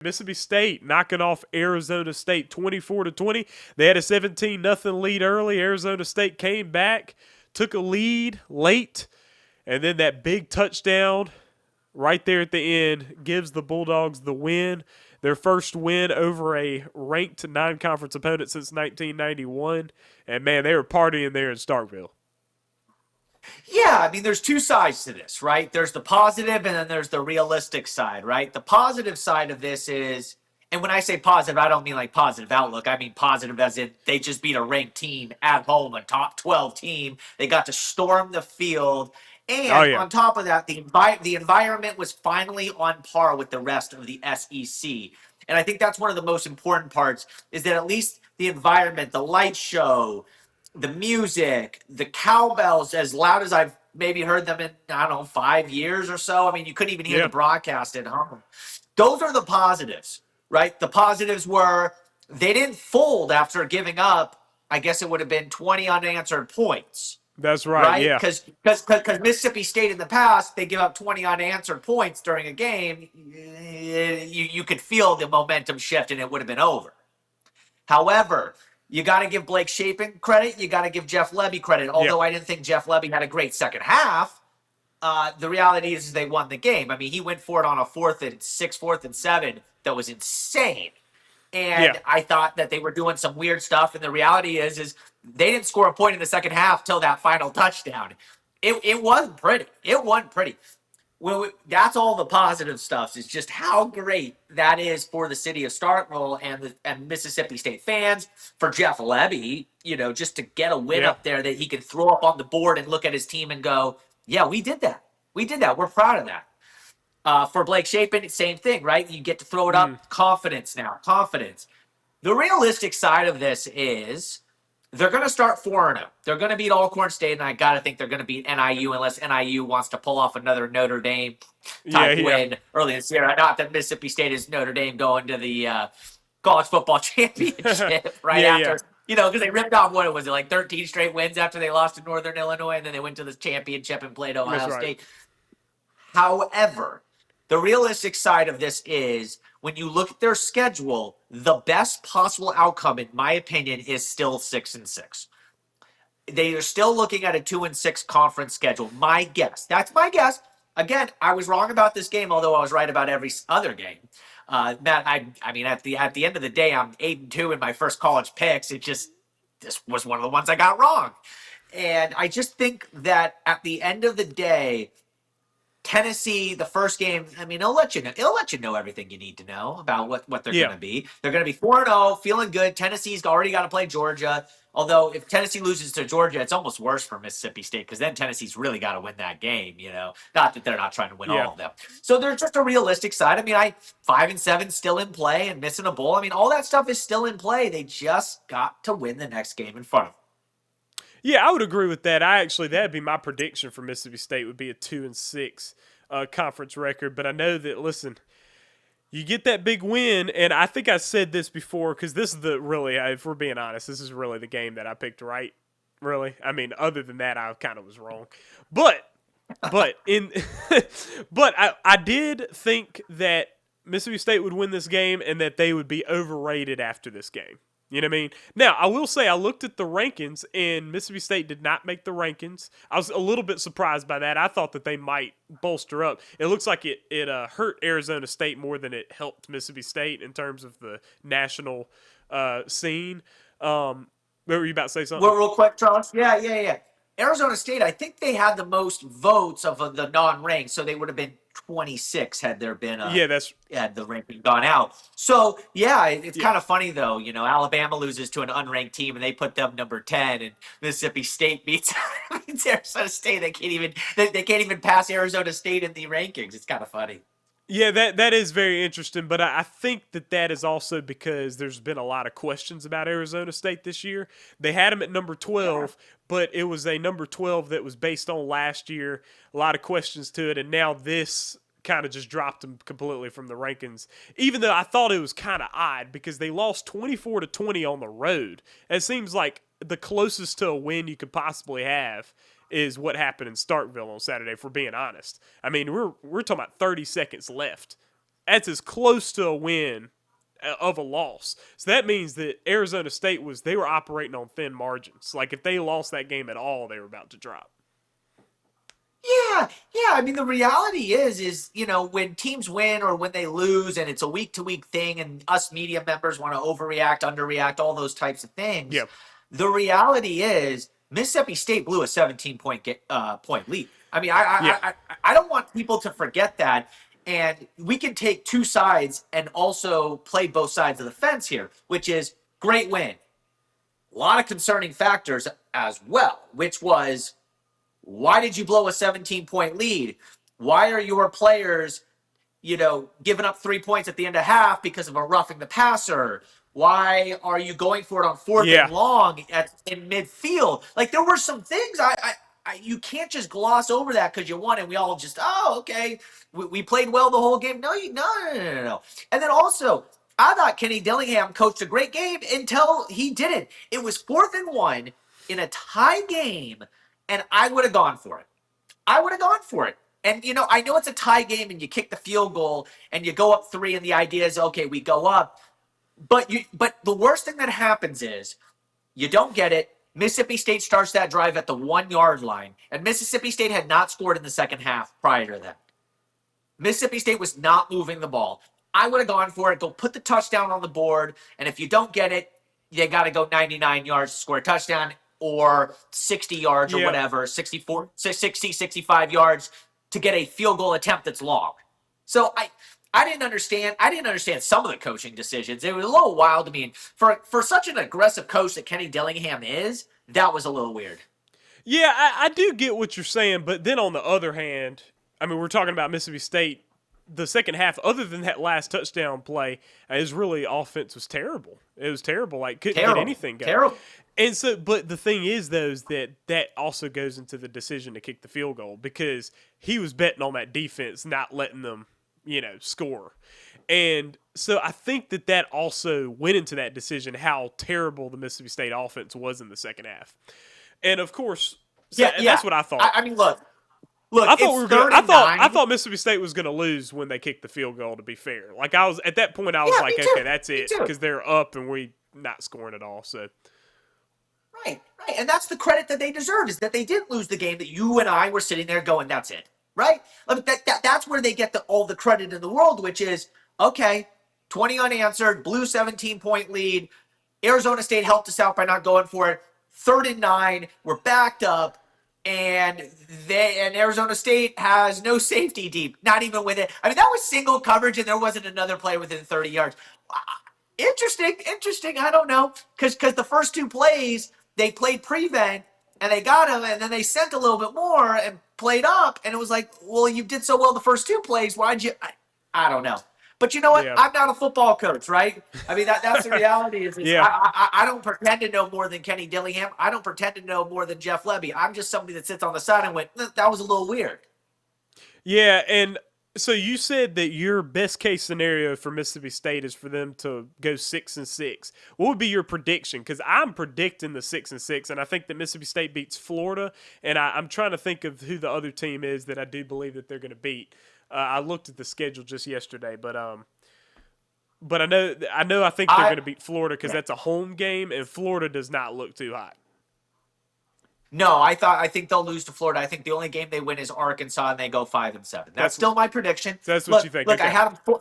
Mississippi State knocking off Arizona State 24-20. They had a 17-0 lead early. Arizona State came back, took a lead late, and then that big touchdown right there at the end gives the Bulldogs the win. Their first win over a ranked non-conference opponent since 1991. And, man, they were partying there in Starkville. Yeah, I mean, there's two sides to this, right? There's the positive and then there's the realistic side, right? The positive side of this is, and when I say positive, I don't mean like positive outlook. I mean positive as in they just beat a ranked team at home, a top 12 team. They got to storm the field. And on top of that, the environment was finally on par with the rest of the SEC. And I think that's one of the most important parts is that at least the environment, the light show, the music, the cowbells, as loud as I've maybe heard them in, I don't know, 5 years or so. I mean, you couldn't even hear the broadcast at home. Those are the positives, right? The positives were they didn't fold after giving up, I guess it would have been 20 unanswered points. That's right, yeah. Because Mississippi State in the past, they give up 20 unanswered points during a game. You could feel the momentum shift and it would have been over. However, you got to give Blake Shapen credit. You got to give Jeff Lebby credit. Although I didn't think Jeff Lebby had a great second half, the reality is they won the game. I mean, he went for it on a 4th and 6, 4th and 7 that was insane. And I thought that they were doing some weird stuff. And the reality is they didn't score a point in the second half till that final touchdown. It wasn't pretty. It wasn't pretty. Well, that's all the positive stuff is just how great that is for the city of Starkville and Mississippi State fans, for Jeff Lebby, just to get a win up there that he can throw up on the board and look at his team and go, yeah, we did that. We did that. We're proud of that. For Blake Shapen, same thing, right? You get to throw it up. Confidence now. Confidence. The realistic side of this is they're going to start 4-0. They're going to beat Alcorn State, and I got to think they're going to beat NIU unless NIU wants to pull off another Notre Dame type win early this year. Not that Mississippi State is Notre Dame going to the college football championship after, because they ripped off, what was it, like 13 straight wins after they lost to Northern Illinois, and then they went to the championship and played Ohio State. However, the realistic side of this is when you look at their schedule, the best possible outcome, in my opinion, is still 6-6. They are still looking at a 2-6 conference schedule. My guess. That's my guess. Again, I was wrong about this game, although I was right about every other game. Matt, I mean, at the end of the day, I'm 8-2 in my first college picks. This was one of the ones I got wrong. And I just think that at the end of the day, Tennessee, the first game, I mean, it'll let you know everything you need to know about what they're going to be. They're going to be 4-0, feeling good. Tennessee's already got to play Georgia. Although if Tennessee loses to Georgia, it's almost worse for Mississippi State because then Tennessee's really got to win that game, Not that they're not trying to win all of them. So there's just a realistic side. I mean, 5-7 still in play and missing a bowl. I mean, all that stuff is still in play. They just got to win the next game in front of them. Yeah, I would agree with that. That'd be my prediction for Mississippi State would be a 2-6 conference record. But I know that, listen, you get that big win, and I think I said this before because this is if we're being honest, this is really the game that I picked right. Really, I mean, other than that, I kind of was wrong. But I did think that Mississippi State would win this game and that they would be overrated after this game. You know what I mean? Now, I will say I looked at the rankings, and Mississippi State did not make the rankings. I was a little bit surprised by that. I thought that they might bolster up. It looks like it hurt Arizona State more than it helped Mississippi State in terms of the national scene. What were you about to say something? Well, real quick, Charles. Yeah. Arizona State, I think they had the most votes of the non-ranked, so they would have been 26 had there been had the ranking gone out. So it's kind of funny though. Alabama loses to an unranked team and they put them number 10, and Mississippi State beats Arizona State. They can't even pass Arizona State in the rankings. It's kind of funny. Yeah, that is very interesting, but I think that is also because there's been a lot of questions about Arizona State this year. They had them at number 12, but it was a number 12 that was based on last year. A lot of questions to it, and now this kind of just dropped them completely from the rankings, even though I thought it was kind of odd because they lost 24-20 on the road. It seems like the closest to a win you could possibly have is what happened in Starkville on Saturday, if we're being honest. I mean, we're talking about 30 seconds left that's as close to a win of a loss. So that means that Arizona State they were operating on thin margins. Like if they lost that game at all, they were about to drop. Yeah, yeah. I mean, the reality is when teams win or when they lose, and it's a week to week thing, and us media members want to overreact, underreact, all those types of things. Yeah. The reality is Mississippi State blew a 17 point lead. I mean, Yeah. I don't want people to forget that. And we can take two sides and also play both sides of the fence here, which is great win. A lot of concerning factors as well, which was why did you blow a 17-point lead? Why are your players, giving up 3 points at the end of half because of a roughing the passer? Why are you going for it on fourth and Yeah. long in midfield? Like there were some things you can't just gloss over that because you won and we all just okay, we played well the whole game. No. And then also I thought Kenny Dillingham coached a great game until he didn't. It was 4th and 1 in a tie game, and I would have gone for it. I would have gone for it. And I know it's a tie game and you kick the field goal and you go up 3 and the idea is okay, we go up. But the worst thing that happens is you don't get it. Mississippi State starts that drive at the 1-yard line, and Mississippi State had not scored in the second half prior to that. Mississippi State was not moving the ball. I would have gone for it. Go put the touchdown on the board, and if you don't get it, you got to go 99 yards to score a touchdown or 60 yards or whatever, 64, 60, 65 yards to get a field goal attempt that's long. So I didn't understand. I didn't understand some of the coaching decisions. It was a little wild to me. For such an aggressive coach that Kenny Dillingham is, that was a little weird. Yeah, I do get what you're saying, but then on the other hand, I mean, we're talking about Mississippi State. The second half, other than that last touchdown play, his really offense was terrible. It was terrible. Like couldn't get anything going. Terrible. And so, but the thing is, though, is that also goes into the decision to kick the field goal because he was betting on that defense not letting them, score. And so I think that also went into that decision how terrible the Mississippi State offense was in the second half. And of course, that's what I thought. I mean, look. I thought Mississippi State was going to lose when they kicked the field goal. To be fair, like I was at that point, I was like, okay, that's it, because they're up and we not scoring at all. So, right, and that's the credit that they deserve is that they didn't lose the game. That you and I were sitting there going, that's it, right? I mean, that's where they get all the credit in the world, which is okay, 20 unanswered, blew 17-point lead. Arizona State helped us out by not going for it. 3rd and 9, we're backed up. And Arizona State has no safety deep, not even with it. I mean, that was single coverage, and there wasn't another play within 30 yards. Interesting. I don't know, because the first 2 plays they played prevent and they got him, and then they sent a little bit more and played up, and it was like, well, you did so well the first 2 plays. Why'd you? I don't know. But you know what? Yeah. I'm not a football coach, right? I mean, that's the reality. I don't pretend to know more than Kenny Dillingham. I don't pretend to know more than Jeff Lebby. I'm just somebody that sits on the side and went, that was a little weird. Yeah, and so you said that your best case scenario for Mississippi State is for them to go 6-6. What would be your prediction? Because I'm predicting the 6-6, and I think that Mississippi State beats Florida, and I'm trying to think of who the other team is that I do believe that they're going to beat. I looked at the schedule just yesterday, but I think they're going to beat Florida because that's a home game, and Florida does not look too hot. No, I think they'll lose to Florida. I think the only game they win is Arkansas, and they go 5-7. That's still my prediction. That's what you think. Look, okay. I had them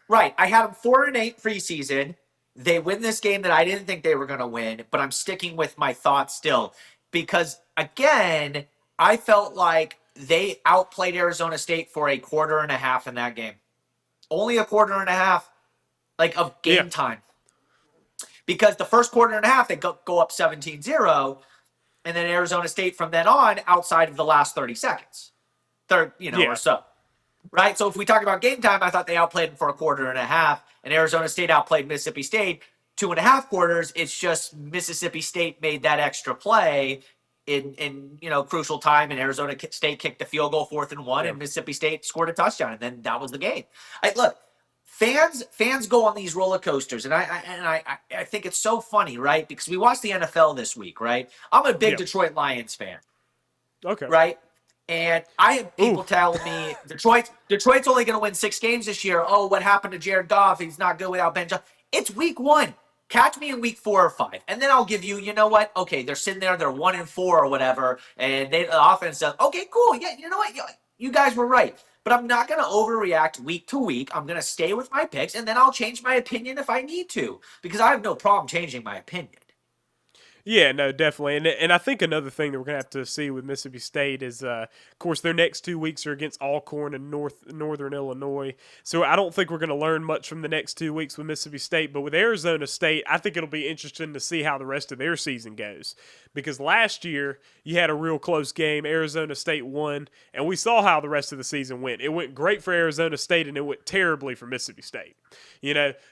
right. I had them 4-8 preseason. They win this game that I didn't think they were going to win, but I'm sticking with my thoughts still because again, I felt like they outplayed Arizona State for a quarter and a half in that game. Only a quarter and a half, like, of game time. Because the first quarter and a half, they go up 17-0, and then Arizona State from then on, outside of the last 30 seconds. Or so. Right? So if we talk about game time, I thought they outplayed them for a quarter and a half, and Arizona State outplayed Mississippi State 2.5 quarters. It's just Mississippi State made that extra play in crucial time, and Arizona State kicked the field goal 4th and 1, and Mississippi State scored a touchdown, and then that was the game. Look, fans go on these roller coasters, and I think it's so funny, right? Because we watched the NFL this week, right? I'm a big Detroit Lions fan. Okay. Right? And I have people Ooh. telling me Detroit's only going to win 6 games this year. Oh, what happened to Jared Goff? He's not good without Ben Johnson. It's week 1. Catch me in week 4 or 5, and then I'll give you. You know what? Okay, they're sitting there. They're 1-4 or whatever, and the offense does. Okay, cool. Yeah, you know what? You guys were right. But I'm not going to overreact week to week. I'm going to stay with my picks, and then I'll change my opinion if I need to, because I have no problem changing my opinion. Yeah, no, definitely. And I think another thing that we're going to have to see with Mississippi State is, of course, their next 2 weeks are against Alcorn and Northern Illinois. So I don't think we're going to learn much from the next 2 weeks with Mississippi State. But with Arizona State, I think it'll be interesting to see how the rest of their season goes. Because last year, you had a real close game. Arizona State won, and we saw how the rest of the season went. It went great for Arizona State, and it went terribly for Mississippi State.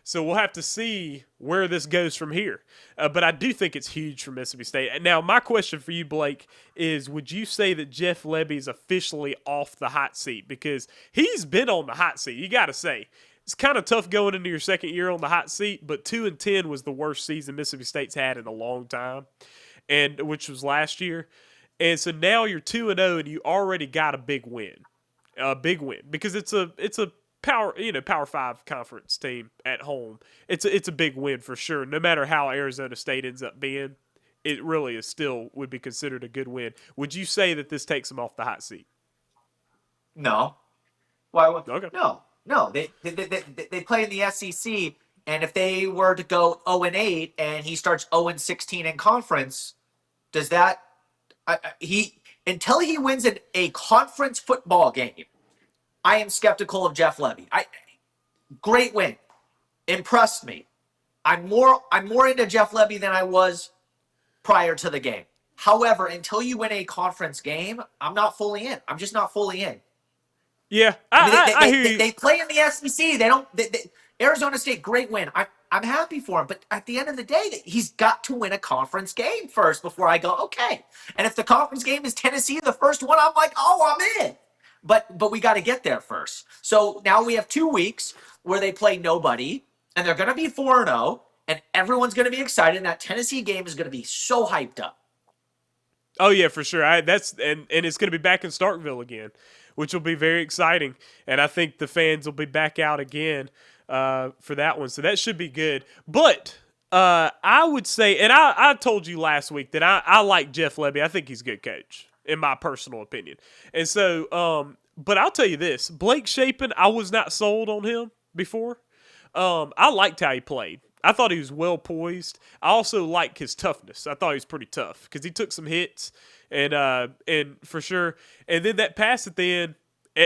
So we'll have to see where this goes from here. But I do think it's huge for Mississippi State. And now, my question for you, Blake, is would you say that Jeff Lebby is officially off the hot seat? Because he's been on the hot seat, you got to say. It's kind of tough going into your second year on the hot seat, but 2-10 was the worst season Mississippi State's had in a long time, and which was last year. And so now you're 2-0, and you already got a big win. Because it's a Power 5 conference team at home. It's a big win for sure. No matter how Arizona State ends up being, it really is still would be considered a good win. Would you say that this takes them off the hot seat? No. Why? Okay. No. They play in the SEC, and if they were to go 0-8 and he starts 0-16 in conference, does that until he wins a conference football game, I am skeptical of Jeff Lebby. Great win, impressed me. I'm more into Jeff Lebby than I was prior to the game. However, until you win a conference game, I'm not fully in. I'm just not fully in. Yeah, I hear you. They play in the SEC. They don't. Arizona State, great win. I'm happy for him, but at the end of the day, he's got to win a conference game first before I go okay. And if the conference game is Tennessee, the first one, I'm like, oh, I'm in. But we got to get there first. So now we have 2 weeks where they play nobody, and they're going to be 4-0, and everyone's going to be excited. And that Tennessee game is going to be so hyped up. Oh yeah, for sure. And it's going to be back in Starkville again, which will be very exciting. And I think the fans will be back out again for that one, so that should be good. But I would say, and I told you last week that I like Jeff Lebby. I think he's a good coach, in my personal opinion. And so, but I'll tell you this, Blake Shapen, I was not sold on him before. I liked how he played. I thought he was well poised. I also like his toughness. I thought he was pretty tough because he took some hits and for sure. And then that pass at the end,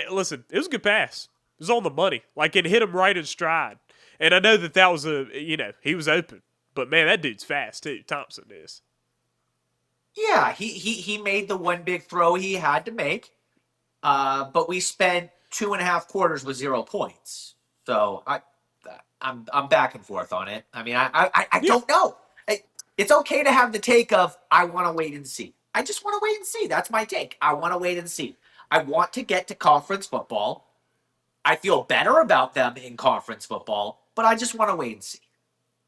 listen, it was a good pass. It was on the money. Like, it hit him right in stride. And I know that was he was open. But man, that dude's fast too. Thompson is. Yeah, he made the one big throw he had to make. But we spent 2.5 quarters with 0 points. So I'm back and forth on it. I mean, I don't know. It's okay to have the take of I want to wait and see. I just want to wait and see. That's my take. I want to wait and see. I want to get to conference football. I feel better about them in conference football, but I just want to wait and see.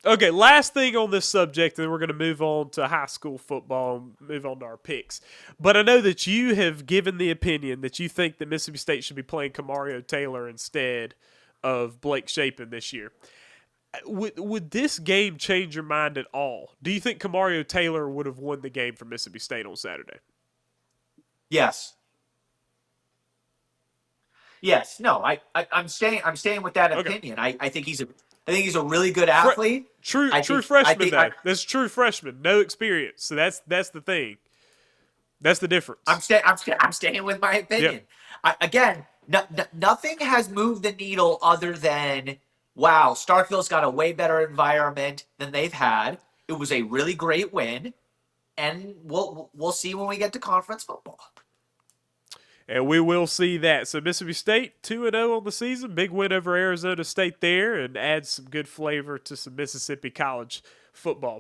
Okay, last thing on this subject, and then we're going to move on to high school football and move on to our picks. But I know that you have given the opinion that you think that Mississippi State should be playing Kamario Taylor instead of Blake Shapen this year. Would this game change your mind at all? Do you think Kamario Taylor would have won the game for Mississippi State on Saturday? Yes. Yes. No. I'm staying with that opinion. Okay. I think he's a really good athlete. True freshman though. That's true freshman, no experience. So that's the thing. That's the difference. I'm staying with my opinion. Yep. Nothing has moved the needle other than, wow, Starkville's got a way better environment than they've had. It was a really great win, and we'll see when we get to conference football. And we will see that. So Mississippi State 2-0 on the season, big win over Arizona State there, and adds some good flavor to some Mississippi college football.